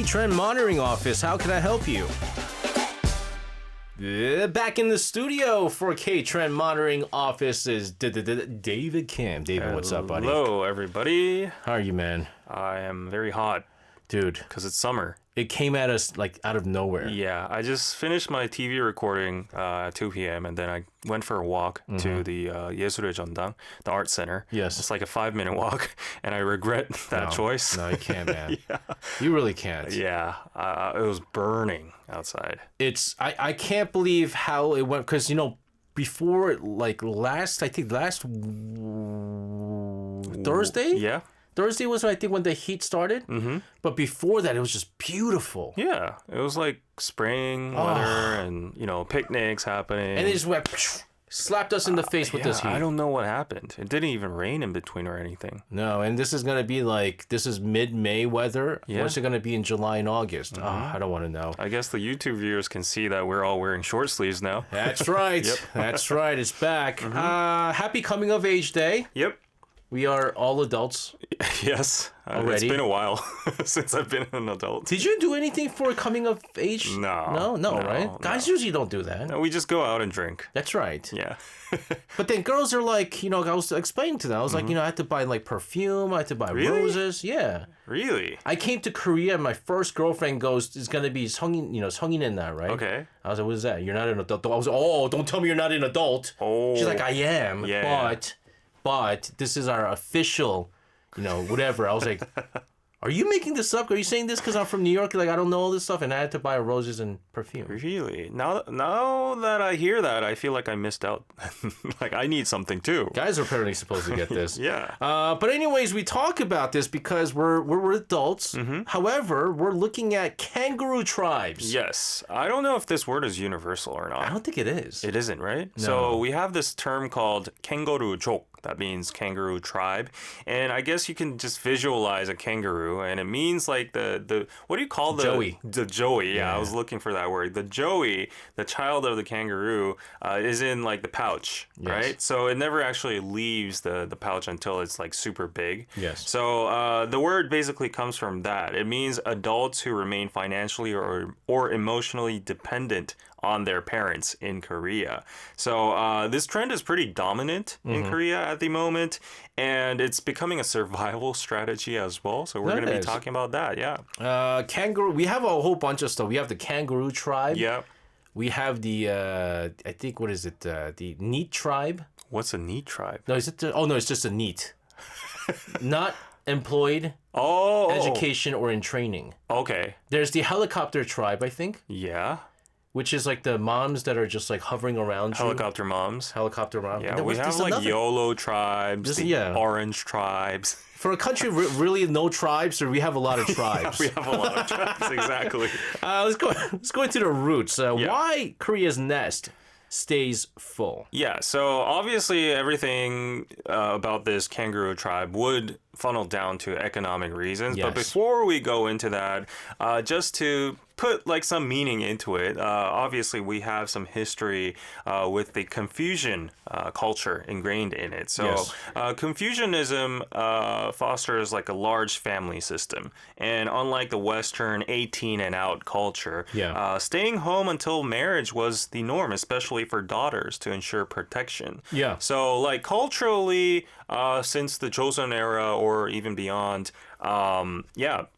Trend Monitoring Office. How can I help you? Back in the studio for K-Trend Monitoring Office is David Kim. David, what's up, buddy? Hello, everybody. How are you, man? I am very hot. Dude. Because it's summer. It came at us like out of nowhere. Yeah, I just finished my TV recording at 2 p.m. and then I went for a walk to the 예술의 전당, the art center. Yes. It's like a 5-minute walk and I regret that choice. No, you can't, man. Yeah. You really can't. Yeah, it was burning outside. I can't believe how it went because, before like last Thursday? Yeah. Thursday was, I think, when the heat started. Mm-hmm. But before that, it was just beautiful. Yeah. It was like spring weather and, picnics happening. And it just went, slapped us in the face with this heat. I don't know what happened. It didn't even rain in between or anything. No, and this is going to be this is mid-May weather. Yeah. What's it going to be in July and August? Mm-hmm. I don't want to know. I guess the YouTube viewers can see that we're all wearing short sleeves now. That's right. Yep. That's right. It's back. Mm-hmm. Happy Coming of Age Day. Yep. We are all adults. Yes. Already? It's been a while since I've been an adult. Did you do anything for coming of age? No, right? Guys usually don't do that. No, we just go out and drink. That's right. Yeah. But then girls are like, I was explaining to them. I was like, I had to buy perfume. I had to buy roses. Yeah. Really? I came to Korea and my first girlfriend is going to be 성인 in that, right? Okay. I was like, what is that? You're not an adult. I was like, don't tell me you're not an adult. Oh. She's like, I am. Yeah. But this is our official, whatever. I was like, are you making this up? Are you saying this because I'm from New York? Like, I don't know all this stuff, and I had to buy roses and perfume. Really? Now that I hear that, I feel like I missed out. Like, I need something too. Guys are apparently supposed to get this. Yeah. But anyways, we talk about this because we're adults. Mm-hmm. However, we're looking at kangaroo tribes. Yes. I don't know if this word is universal or not. I don't think it is. It isn't, right? No. So we have this term called kangaroo족. That means kangaroo tribe. And I guess you can just visualize a kangaroo. And it means like the what do you call the joey? The joey. Yeah, I was looking for that word. The joey, the child of the kangaroo, is in like the pouch, right? So it never actually leaves the pouch until it's like super big. Yes. So the word basically comes from that. It means adults who remain financially or emotionally dependent on their parents in Korea. So this trend is pretty dominant in Korea at the moment, and it's becoming a survival strategy as well. So we're going to be talking about that, yeah. Kangaroo, we have a whole bunch of stuff. We have the kangaroo tribe. Yeah. We have the, I think, what is it? The neat tribe. What's a neat tribe? No, is it? No, it's just a neat. Not employed, education, or in training. Okay. There's the helicopter tribe, I think. Yeah. Which is like the moms that are just like hovering around Helicopter moms. Helicopter moms. Yeah, we have like YOLO tribes, orange tribes. For a country really no tribes, or we have a lot of tribes. We have a lot of tribes, exactly. Let's go into the roots. Why Korea's nest stays full? Yeah, so obviously everything about this kangaroo tribe would funnel down to economic reasons. Yes. But before we go into that, just to put like some meaning into it, obviously we have some history with the Confucian culture ingrained in it. So Confucianism fosters like a large family system. And unlike the Western 18 and out culture, staying home until marriage was the norm, especially for daughters to ensure protection. Yeah. So like culturally, since the Joseon era or even beyond,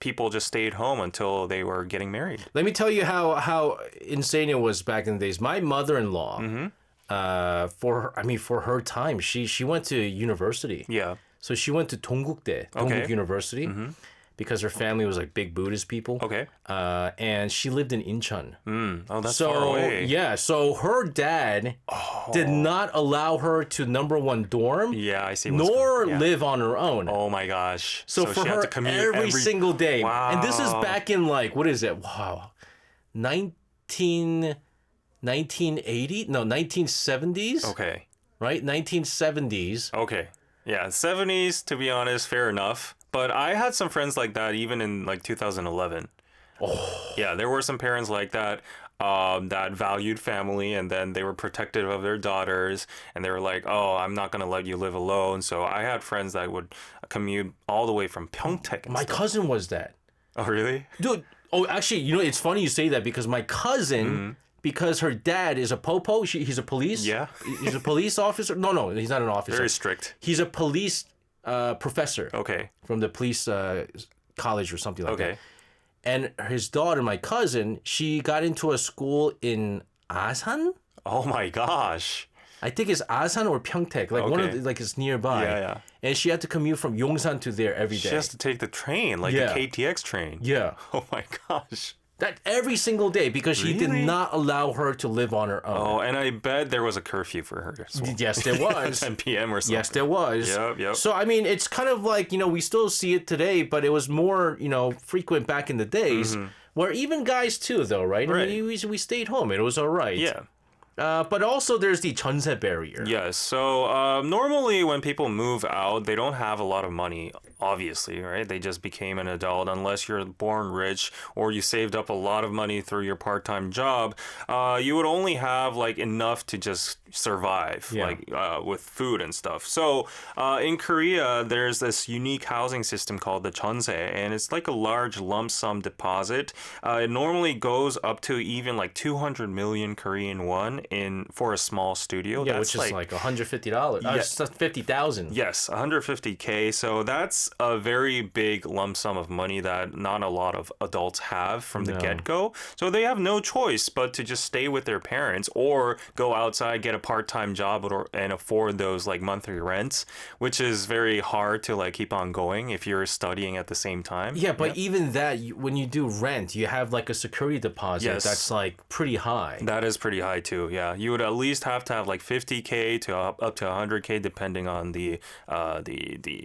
people just stayed home until they were getting married. Let me tell you how insane it was back in the days. My mother-in-law, for her time, she went to university. Yeah. So she went to Dongguk University. Because her family was like big Buddhist people. Okay. And she lived in Incheon. Oh, that's far away. Yeah, so her dad did not allow her to number one dorm. Yeah, I see. Nor live on her own. Oh my gosh. So for she her, had to commute every single day. Wow. And this is back in like, what is it? Wow. 1980? No, 1970s? Okay. Right? 1970s. Okay. Yeah, 70s, to be honest, fair enough. But I had some friends like that even in like 2011. Oh. Yeah, there were some parents like that that valued family, and then they were protective of their daughters, and they were like, oh, I'm not going to let you live alone. So I had friends that would commute all the way from Pyeongtaek. My cousin was that. Oh, really? Dude, Oh, actually, you know, it's funny you say that because my cousin, because her dad is a popo, he's a police. Yeah. He's a police officer. No, he's not an officer. Very strict. He's a police professor. Okay. From the police college or something like that. Okay. And his daughter, my cousin, she got into a school in Asan. Oh my gosh. I think it's Asan or Pyeongtaek, like one of the, like it's nearby. Yeah. And she had to commute from Yongsan to there every day. She has to take the train, like the KTX train. Yeah. Oh my gosh. That every single day because she did not allow her to live on her own. Oh, and I bet there was a curfew for her as well. Yes, there was. 10 p.m. or something. Yes, there was. Yep. So, I mean, it's kind of like, you know, we still see it today, but it was more, you know, frequent back in the days where even guys too, though, right? Right. I mean, we stayed home. It was all right. Yeah. But also there's the 전세 barrier. Yes. So normally when people move out, they don't have a lot of money, obviously, right? They just became an adult unless you're born rich or you saved up a lot of money through your part-time job. You would only have like enough to just survive, like with food and stuff. So in Korea, there's this unique housing system called the 전세, and it's like a large lump sum deposit. It normally goes up to even like 200 million Korean won for a small studio. Yeah, that's which is like $150. Yeah. 50,000. Yes, 150K. So that's a very big lump sum of money that not a lot of adults have from the get-go. So they have no choice but to just stay with their parents or go outside, get a part-time job and afford those like monthly rents, which is very hard to like keep on going if you're studying at the same time. Yeah, but even that, when you do rent, you have like a security deposit that's like pretty high. That is pretty high too. Yeah, you would at least have to have like 50K to up to 100K depending on the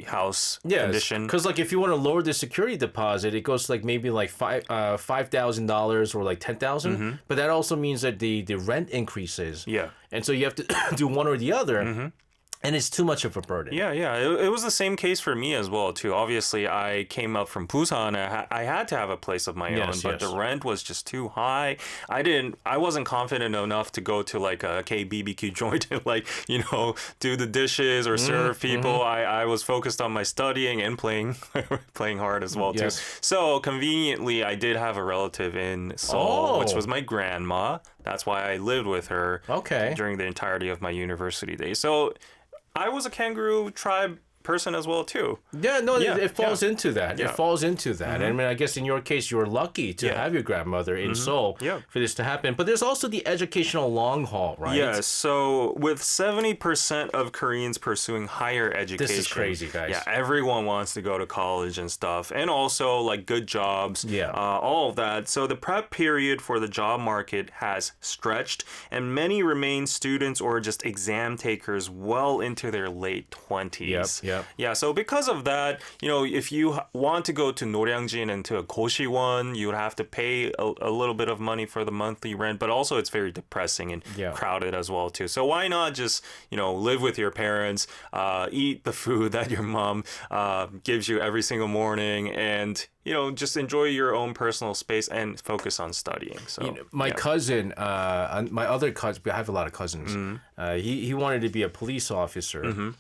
house condition. Because like if you want to lower the security deposit, it goes like maybe like $5,000 or like 10,000. But that also means that the rent increases. Yeah, and so you have to do one or the other. And it's too much of a burden. Yeah. It was the same case for me as well, too. Obviously, I came up from Busan. I had to have a place of my own, but the rent was just too high. I wasn't confident enough to go to like a KBBQ joint and like, you know, do the dishes or serve people. I was focused on my studying and playing hard as well, too. So conveniently, I did have a relative in Seoul, which was my grandma. That's why I lived with her during the entirety of my university days. So I was a kangaroo tribe person as well too. It falls into that. It falls into that. I mean, I guess in your case, you were lucky to have your grandmother in Seoul for this to happen. But there's also the educational long haul, right? Yes. So with 70% of Koreans pursuing higher education, this is crazy, guys. Yeah, everyone wants to go to college and stuff, and also like good jobs. All of that. So the prep period for the job market has stretched, and many remain students or just exam takers well into their late 20s. Yeah, so because of that, you know, if you want to go to Noryangjin and to a Goshiwon, you would have to pay a little bit of money for the monthly rent, but also it's very depressing and crowded as well too. So why not just, you know, live with your parents, eat the food that your mom gives you every single morning, and you know, just enjoy your own personal space and focus on studying. So, you know, my cousin, my other cousin, I have a lot of cousins. He wanted to be a police officer.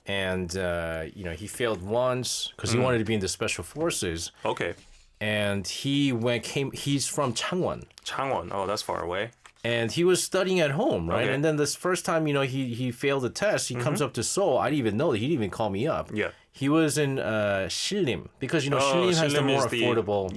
And, you know, he failed once because he wanted to be in the special forces. Okay. And he's from Changwon. Changwon. Oh, that's far away. And he was studying at home, right? Okay. And then this first time, you know, he failed the test. He comes up to Seoul. I didn't even know that. He didn't even call me up. Yeah. He was in Shillim because, you know, Shillim has the more affordable.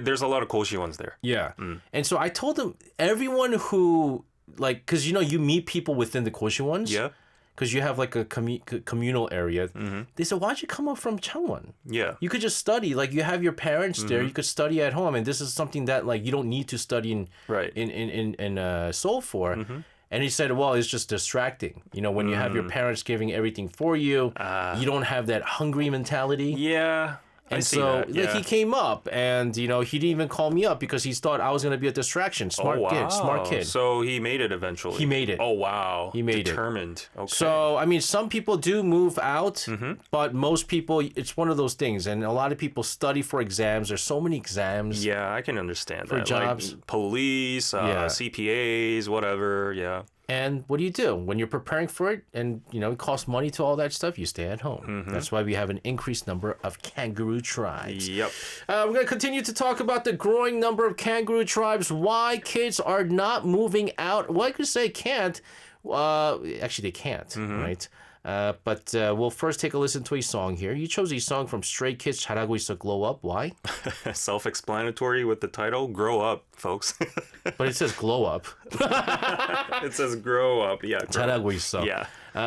There's a lot of Koshi ones there. Yeah. And so I told him, everyone who, like, because, you know, you meet people within the Koshi ones. Yeah. Because you have like a communal area. They said, why'd you come up from Changwon? Yeah. You could just study. Like, you have your parents there. You could study at home. And this is something that, like, you don't need to study in Seoul for. And he said, well, it's just distracting. You know, when you have your parents giving everything for you, you don't have that hungry mentality. Yeah. And so like, he came up and, you know, he didn't even call me up because he thought I was going to be a distraction. Smart kid. So he made it eventually. He made it. Oh, wow. He made Determined. it. Okay. So, I mean, some people do move out, but most people, it's one of those things. And a lot of people study for exams. There's so many exams. Yeah, I can understand for that. Jobs. Like police, CPAs, whatever. Yeah. And what do? When you're preparing for it and, it costs money to all that stuff, you stay at home. That's why we have an increased number of kangaroo tribes. Yep. We're going to continue to talk about the growing number of kangaroo tribes, why kids are not moving out. Well, I could say can't. Actually, they can't, right? But we'll first take a listen to a song here. You chose a song from Stray Kids, 잘하고 있어, Glow Up. Why? Self-explanatory with the title, Grow Up, folks. But it says Glow Up. It says Grow Up, yeah. 잘하고 있어. Yeah.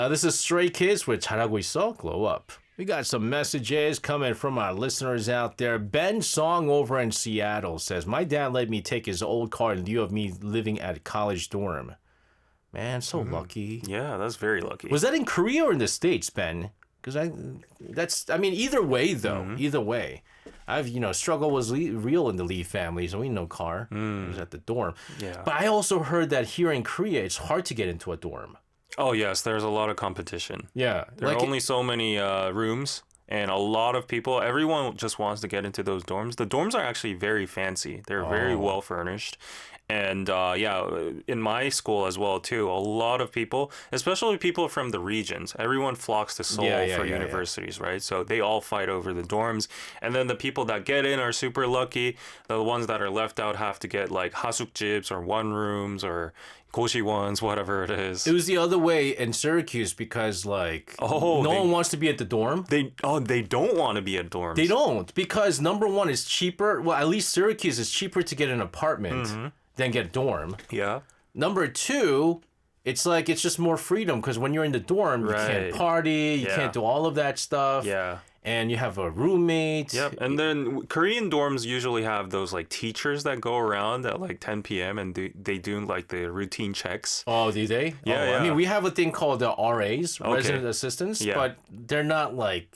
This is Stray Kids with 잘하고 있어, Glow Up. We got some messages coming from our listeners out there. Ben Song over in Seattle says, my dad let me take his old car in lieu of me living at a college dorm. Man, so lucky. Yeah, that's very lucky. Was that in Korea or in the States, Ben? Because either way, though. Either way. Struggle was real in the Lee family, so we had no car. It was at the dorm. Yeah. But I also heard that here in Korea, it's hard to get into a dorm. Oh, yes, there's a lot of competition. Yeah. There are only so many rooms, and a lot of people, everyone just wants to get into those dorms. The dorms are actually very fancy. They're very well furnished. And in my school as well, too, a lot of people, especially people from the regions, everyone flocks to Seoul for universities, right? So they all fight over the dorms. And then the people that get in are super lucky. The ones that are left out have to get like hasukjibs or one rooms or goshi ones, whatever it is. It was the other way in Syracuse because no one wants to be at the dorm. They don't want to be at dorms. They don't, because number one, is cheaper. Well, at least Syracuse is cheaper to get an apartment than get a dorm. Yeah. Number two, it's just more freedom, because when you're in the dorm, you can't party, you can't do all of that stuff. Yeah. And you have a roommate. Yep. And then Korean dorms usually have those like teachers that go around at like 10 p.m. and they do like the routine checks. Oh, do they? Yeah, yeah. I mean, we have a thing called the RAs, resident assistants, but they're not like,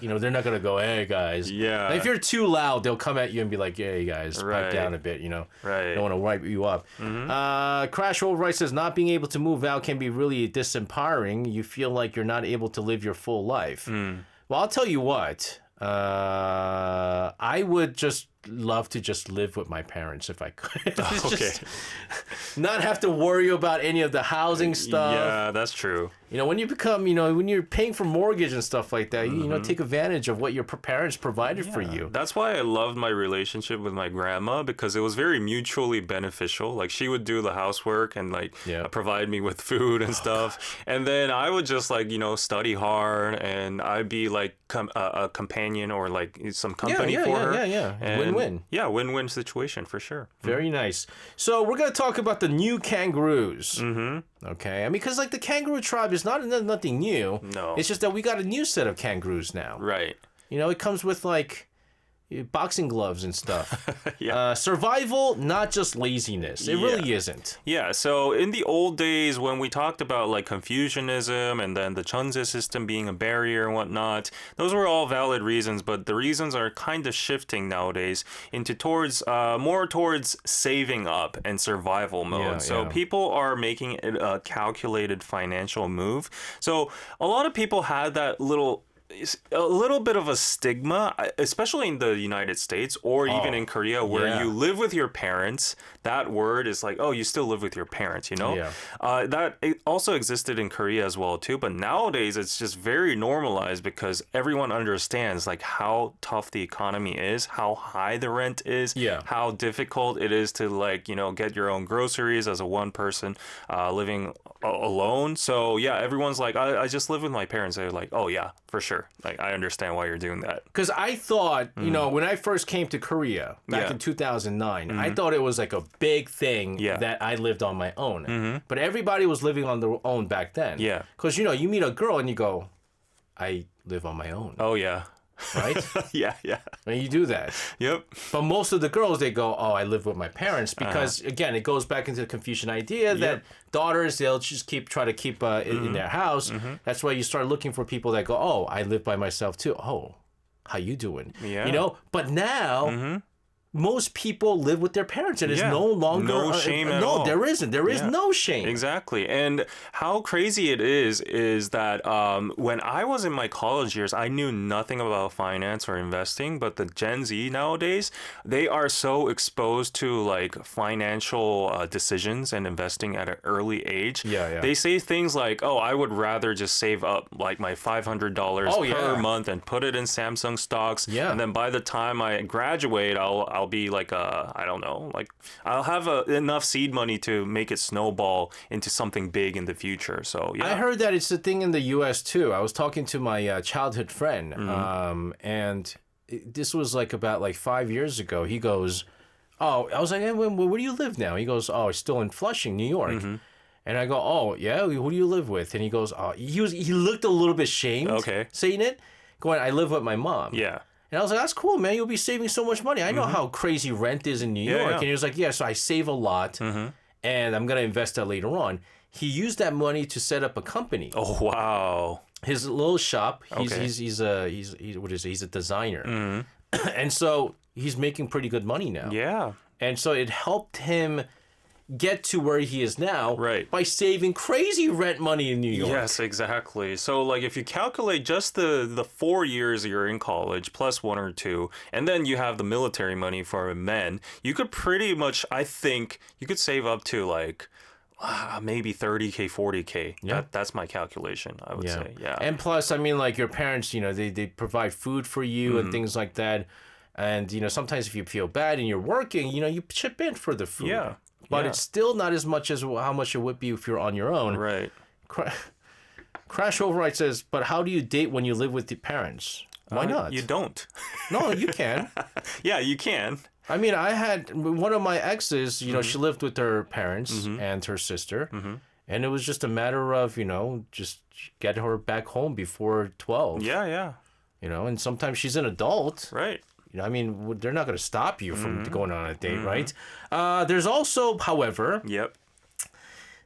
they're not going to go, hey, guys. Yeah. Like, if you're too loud, they'll come at you and be like, hey, guys, pipe down a bit, Right. They don't want to wipe you up. Crash Overwrite says, not being able to move out can be really disempowering. You feel like you're not able to live your full life. Well, I'll tell you what. I would just love to just live with my parents if I could. Just not have to worry about any of the housing stuff. Yeah, that's true. When you become, when you're paying for mortgage and stuff like that, take advantage of what your parents provided for you. That's why I loved my relationship with my grandma, because it was very mutually beneficial. Like, she would do the housework and provide me with food and stuff. And then I would just study hard, and I'd be like a companion or like some company for her. And win-win. Yeah, win-win situation for sure. Very nice. So we're going to talk about the new kangaroos. Okay, because the kangaroo tribe is nothing new. No. It's just that we got a new set of kangaroos now. Right. It comes with boxing gloves and stuff. Yeah. Survival, not just laziness. It really isn't. Yeah. So in the old days, when we talked about Confucianism and then the Chunse system being a barrier and whatnot, those were all valid reasons, but the reasons are kind of shifting nowadays into more towards saving up and survival mode. People are making it a calculated financial move. So a lot of people had that a little bit of a stigma, especially in the United States or even in Korea, where you live with your parents. That word is like, oh, you still live with your parents, That it also existed in Korea as well, too. But nowadays, it's just very normalized because everyone understands how tough the economy is, how high the rent is, how difficult it is to get your own groceries as a one person living alone. So everyone's like, I just live with my parents. They're like, oh yeah, for sure. I understand why you're doing that. Because I thought, when I first came to Korea back in 2009, I thought it was a big thing that I lived on my own. But everybody was living on their own back then. Yeah. Because, you meet a girl and you go, I live on my own. Oh, yeah. Right? Yeah. And you do that. Yep. But most of the girls, they go, oh, I live with my parents. Because, again, it goes back into the Confucian idea that daughters, they'll just try to keep in their house. That's why you start looking for people that go, oh, I live by myself too. Oh, how you doing? Yeah. But now, most people live with their parents, and it's no longer no shame at all. No, there isn't. There is no shame. Exactly. And how crazy it is that when I was in my college years, I knew nothing about finance or investing, but the Gen Z nowadays, they are so exposed to like financial decisions and investing at an early age. Yeah. They say things like, "Oh, I would rather just save up like my $500 per month and put it in Samsung stocks, and then by the time I graduate, I'll be like I don't know, like I'll have enough seed money to make it snowball into something big in the future." So I heard that it's a thing in the U.S. too. I was talking to my childhood friend, and this was like about like 5 years ago. He goes, "Oh," I was like, hey, where do you live now? He goes, "Oh, it's still in Flushing, New York." And I go, "Oh, yeah, who do you live with?" And he goes, "Oh," he looked a little bit shamed saying it, going, "I live with my mom." Yeah. And I was like, "That's cool, man. You'll be saving so much money. I know how crazy rent is in New York." And he was like, "Yeah, so I save a lot, and I'm going to invest that later on." He used that money to set up a company. Oh, wow. His little shop. He's a designer. And so he's making pretty good money now. Yeah. And so it helped him get to where he is now by saving crazy rent money in New York. Yes, exactly. So like if you calculate just the 4 years you're in college plus 1 or 2, and then you have the military money for men, you could pretty much, I think, you could save up to like maybe 30K, 40K. That's my calculation, I would say. Yeah. And plus, I mean, like your parents, you know, they provide food for you and things like that. And, you know, sometimes if you feel bad and you're working, you know, you chip in for the food. Yeah. But it's still not as much as how much it would be if you're on your own. Right. Crash Override says, but how do you date when you live with your parents? Why not? You don't. No, you can. Yeah, you can. I mean, I had one of my exes, you know, she lived with her parents and her sister. And it was just a matter of, you know, just get her back home before 12. Yeah. You know, and sometimes she's an adult. Right. You know, I mean, they're not going to stop you from going on a date, right? There's also, however,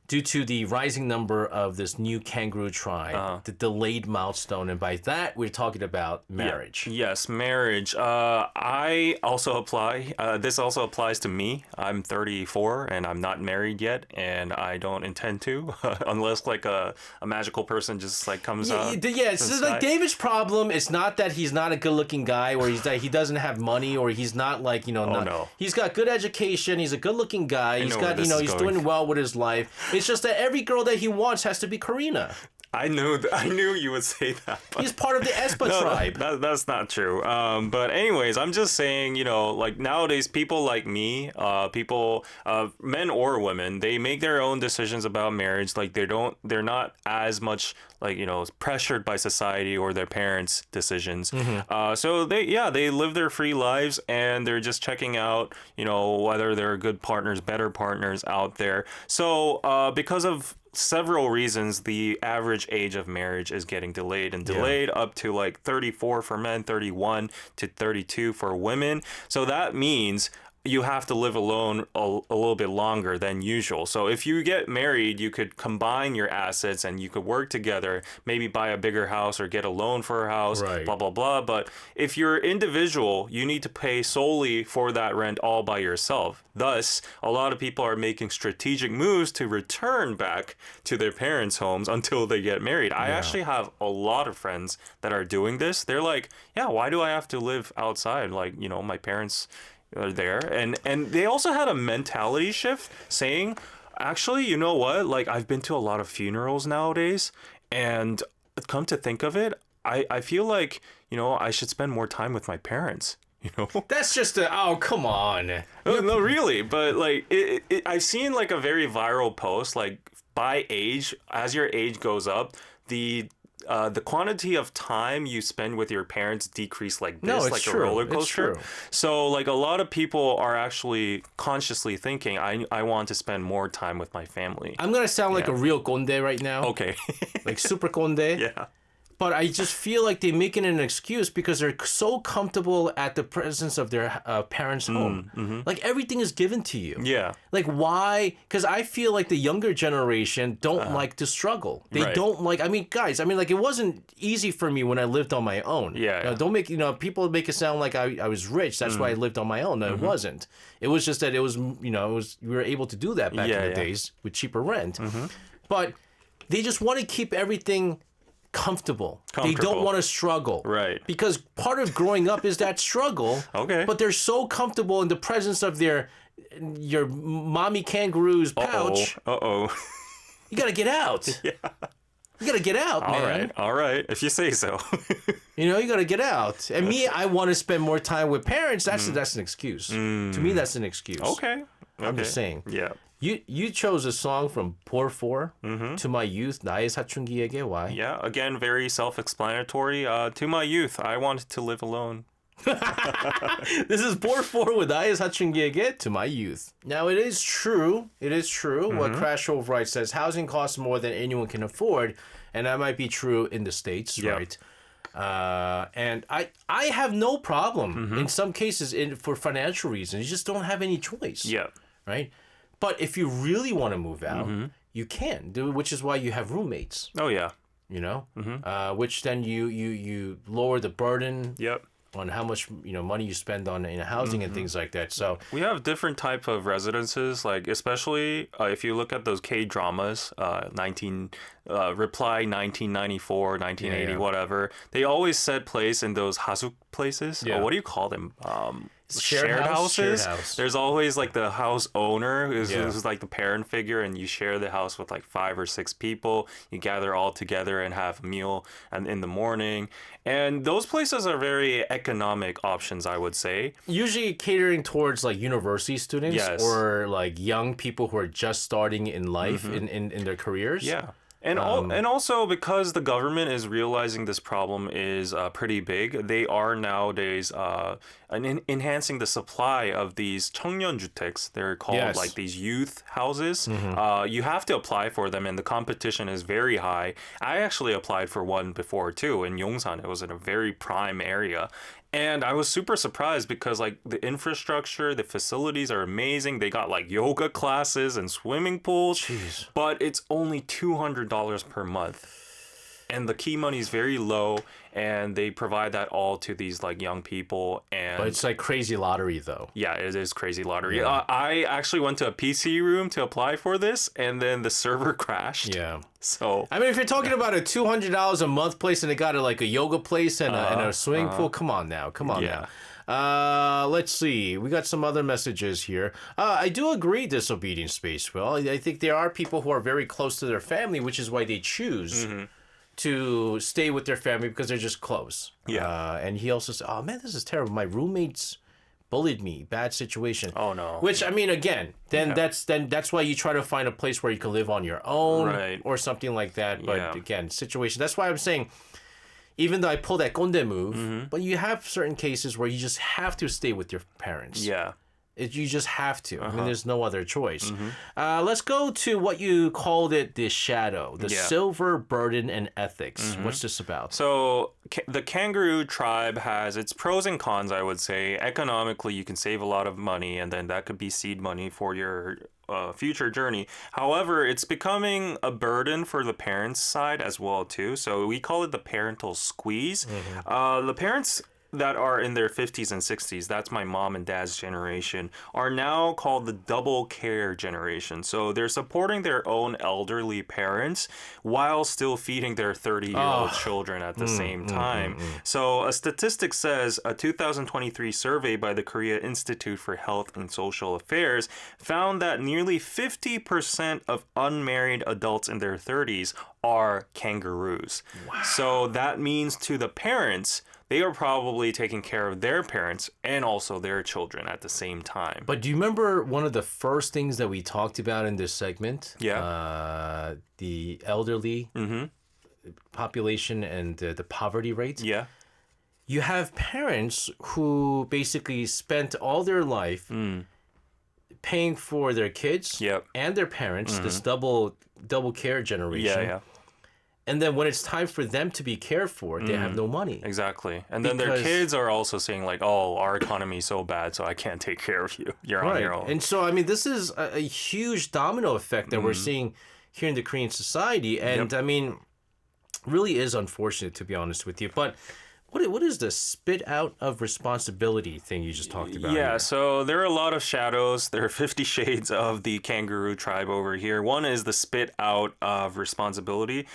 due to the rising number of this new kangaroo tribe, the delayed milestone, and by that we're talking about marriage. Yes, marriage. I also apply. This also applies to me. I'm 34 and I'm not married yet, and I don't intend to, unless like a magical person just like comes out. Yeah, so like David's problem is not that he's not a good-looking guy, or he's that he doesn't have money, or he's not like, you know, no. He's got good education. He's a good-looking guy. He's got, you know, he's doing well with his life. It's just that every girl that he wants has to be Karina. I knew you would say that. He's part of the Espa tribe. That's not true. But anyways, I'm just saying, you know, like nowadays, people like me, men or women, they make their own decisions about marriage. Like they're not as much like, you know, pressured by society or their parents' decisions. So they live their free lives, and they're just checking out, you know, whether they're good partners, better partners out there. So because of several reasons, the average age of marriage is getting delayed up to like 34 for men, 31 to 32 for women. So that means you have to live alone a little bit longer than usual. So if you get married, you could combine your assets and you could work together, maybe buy a bigger house or get a loan for a house, blah, blah, blah. But if you're individual, you need to pay solely for that rent all by yourself. Thus, a lot of people are making strategic moves to return back to their parents' homes until they get married. I actually have a lot of friends that are doing this. They're like, yeah, why do I have to live outside? Like, you know, my parents are there, and they also had a mentality shift saying, actually, you know what, like I've been to a lot of funerals nowadays, and come to think of it, I feel like, you know, I should spend more time with my parents, you know. That's just come on. No, really, but like I've seen like a very viral post, like by age, as your age goes up, the quantity of time you spend with your parents decrease like this, like a roller coaster. It's true. So like a lot of people are actually consciously thinking, I want to spend more time with my family. I'm gonna sound like a real conde right now. Okay. Like super conde. Yeah. But I just feel like they make it an excuse because they're so comfortable at the presence of their parents' home. Like everything is given to you. Yeah. Like why? Because I feel like the younger generation don't like to struggle. They don't like. I mean, guys. I mean, like it wasn't easy for me when I lived on my own. Yeah. Don't make people make it sound like I was rich. That's why I lived on my own. No, it wasn't. It was just that it was we were able to do that back in the days with cheaper rent. But they just want to keep everything comfortable. They don't want to struggle. Right. Because part of growing up is that struggle. Okay. But they're so comfortable in the presence of your mommy kangaroo's pouch. Uh-oh. You got to get out. Yeah. You got to get out, man. All right. If you say so. You got to get out. And me, I want to spend more time with parents. That's an excuse. To me, that's an excuse. Okay. I'm just saying. Yeah. You chose a song from Por Four, To My Youth, 나의 사춘기에게. Why? Yeah, again, very self-explanatory. To my youth, I wanted to live alone. This is Por Four with 나의 사춘기에게, To My Youth. Now, it is true what Crash Override says. Housing costs more than anyone can afford, and that might be true in the States, right? And I have no problem in some cases for financial reasons. You just don't have any choice. Yeah. Right? But if you really want to move out, you can do it, which is why you have roommates. Oh yeah. Which then you lower the burden. Yep. On how much money you spend on housing and things like that. So we have different type of residences, like especially if you look at those K dramas, Reply 1994, 1980, whatever. They always set place in those hasuk places. Yeah. What do you call them? Shared houses. There's always like the house owner who's like the parent figure, and you share the house with like 5 or 6 people. You gather all together and have a meal in the morning. And those places are very economic options, I would say. Usually catering towards like university students or like young people who are just starting in life in their careers. Yeah. And also because the government is realizing this problem is pretty big, they are nowadays enhancing the supply of these 청년주택s. They're called like these youth houses. You have to apply for them, and the competition is very high. I actually applied for one before too in Yongsan. It was in a very prime area. And I was super surprised because like the infrastructure, the facilities are amazing. They got like yoga classes and swimming pools. Jeez. But it's only $200 per month. And the key money is very low, and they provide that all to these like young people. But it's like crazy lottery though. Yeah, it is crazy lottery. Yeah. I actually went to a PC room to apply for this, and then the server crashed. Yeah. So I mean, if you're talking about a $200 a month place and they got like a yoga place and a swimming pool, come on now. Let's see. We got some other messages here. I do agree disobedience space. Well, I think there are people who are very close to their family, which is why they choose to stay with their family because they're just close. Yeah. And he also said, "Oh man, this is terrible. My roommates bullied me. Bad situation." Oh no. Which I mean, again, that's why you try to find a place where you can live on your own or something like that. But again, situation. That's why I'm saying, even though I pull that konde move, but you have certain cases where you just have to stay with your parents. Yeah. You just have to. I mean, there's no other choice. Let's go to what you called it, the shadow, the silver burden and ethics. What's this about? So the kangaroo tribe has its pros and cons, I would say. Economically, you can save a lot of money, and then that could be seed money for your future journey. However, it's becoming a burden for the parents' side as well, too. So we call it the parental squeeze. The parents that are in their 50s and 60s, that's my mom and dad's generation, are now called the double care generation. So they're supporting their own elderly parents while still feeding their 30-year-old children at the same time. So a statistic says a 2023 survey by the Korea Institute for Health and Social Affairs found that nearly 50% of unmarried adults in their 30s are kangaroos. Wow. So that means to the parents, they are probably taking care of their parents and also their children at the same time. But do you remember one of the first things that we talked about in this segment? Yeah. The elderly population and the poverty rate? Yeah. You have parents who basically spent all their life paying for their kids and their parents, this double care generation. Yeah. And then when it's time for them to be cared for, they have no money. Exactly. And then their kids are also saying like, oh, our economy is so bad, so I can't take care of you. You're on your own. And so, I mean, this is a huge domino effect that we're seeing here in the Korean society. And I mean, really is unfortunate, to be honest with you. But what is the spit out of responsibility thing you just talked about? Yeah, here? so there are a lot of shadows. There are 50 shades of the kangaroo tribe over here. One is the spit out of responsibility.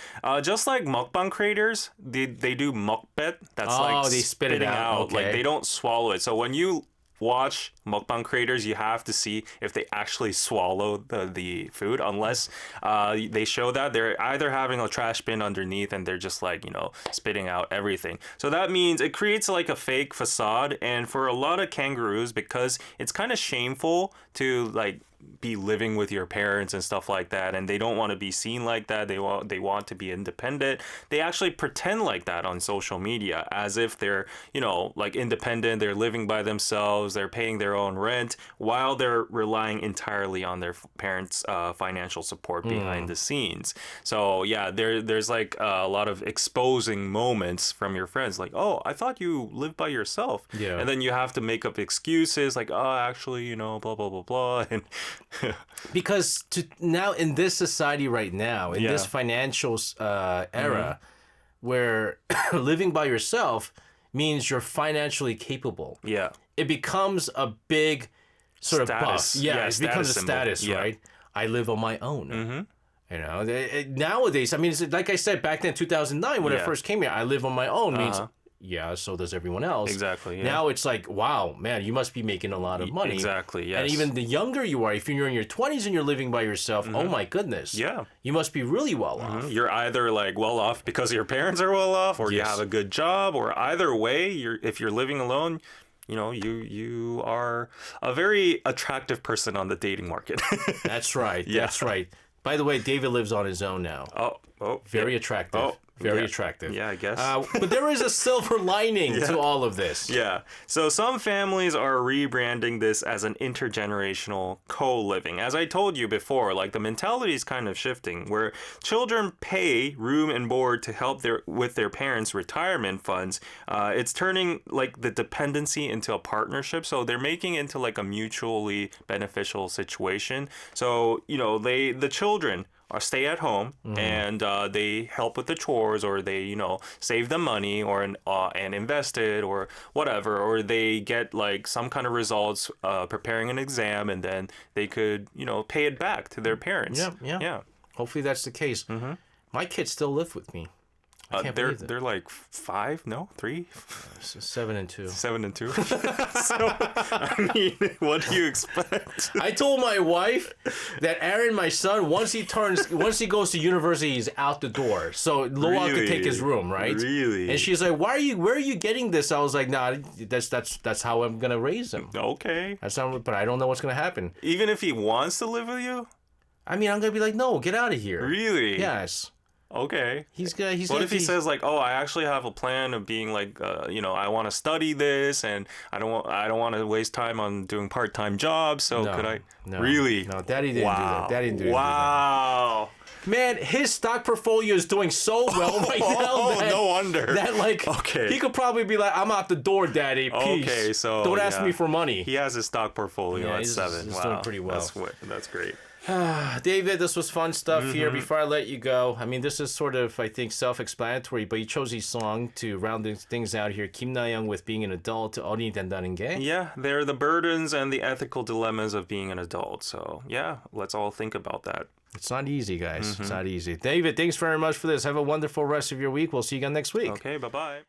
Just like mukbang creators, they do mukbet. That's like they spit it out. Okay. Like they don't swallow it. So when you watch mukbang creators, you have to see if they actually swallow the food, unless they show that they're either having a trash bin underneath and they're just like, you know, spitting out everything. So that means it creates like a fake facade. And for a lot of kangaroos, because it's kind of shameful to like be living with your parents and stuff like that, and they don't want to be seen like that, they want to be independent, they actually pretend like that on social media as if they're, you know, like independent, they're living by themselves, they're paying their own rent while they're relying entirely on their parents' financial support behind the scenes. So yeah, there's like a lot of exposing moments from your friends, like, oh, I thought you lived by yourself. Yeah. And then you have to make up excuses like, oh, actually, you know, blah blah blah blah. And because now in this society right now, in this financial era, where living by yourself means you're financially capable. Yeah. It becomes a big sort Status. of buff. Yeah, it becomes a symbol. status, right? I live on my own. You know, nowadays, I mean, like I said, back then, 2009, when I first came here, I live on my own means, yeah, so does everyone else. Exactly. Yeah. Now it's like, wow, man, you must be making a lot of money. Exactly. Yes. And even the younger you are, if you're in your 20s and you're living by yourself, oh my goodness. Yeah. You must be really well off. You're either like well off because your parents are well off, or you have a good job, or either way, if you're living alone, you know, you are a very attractive person on the dating market. That's right. Yeah. That's right. By the way, David lives on his own now. Very attractive. Very attractive. Yeah, I guess. But there is a silver lining to all of this. Yeah. So some families are rebranding this as an intergenerational co-living. As I told you before, like the mentality is kind of shifting, where children pay room and board to help with their parents' retirement funds. It's turning like the dependency into a partnership. So they're making it into like a mutually beneficial situation. So, you know, the children or stay at home and they help with the chores, or they, you know, save the money or and invest it or whatever, or they get like some kind of results preparing an exam, and then they could, you know, pay it back to their parents. Yeah. Hopefully that's the case. My kids still live with me. I can't believe it. They're like 5, no, 3, 7 and 2. 7 and 2. So I mean, what do you expect? I told my wife that Aaron, my son, once he goes to university, he's out the door. So Loa could take his room, right? Really? And she's like, where are you getting this? I was like, nah, that's how I'm gonna raise him. Okay. But I don't know what's gonna happen. Even if he wants to live with you? I mean, I'm gonna be like, no, get out of here. Really? Yes. Okay. What if he says like, oh, I actually have a plan of being like, you know, I want to study this, and I don't want to waste time on doing part-time jobs. So could I? No. Really? No, Daddy didn't do that. Daddy didn't do that. Wow. Man, his stock portfolio is doing so well right now. No wonder. That like, he could probably be like, I'm out the door, Daddy. Peace. Okay, so don't ask me for money. He has his stock portfolio at 7. He's doing pretty well. That's great. David, this was fun stuff here. Before I let you go, I mean, this is sort of, I think, self-explanatory, but you chose these song to round things out here. Kim Na-young with Being an Adult, 어른이 된다는 게. Yeah, they're the burdens and the ethical dilemmas of being an adult. So, yeah, let's all think about that. It's not easy, guys. It's not easy. David, thanks very much for this. Have a wonderful rest of your week. We'll see you again next week. Okay, bye-bye.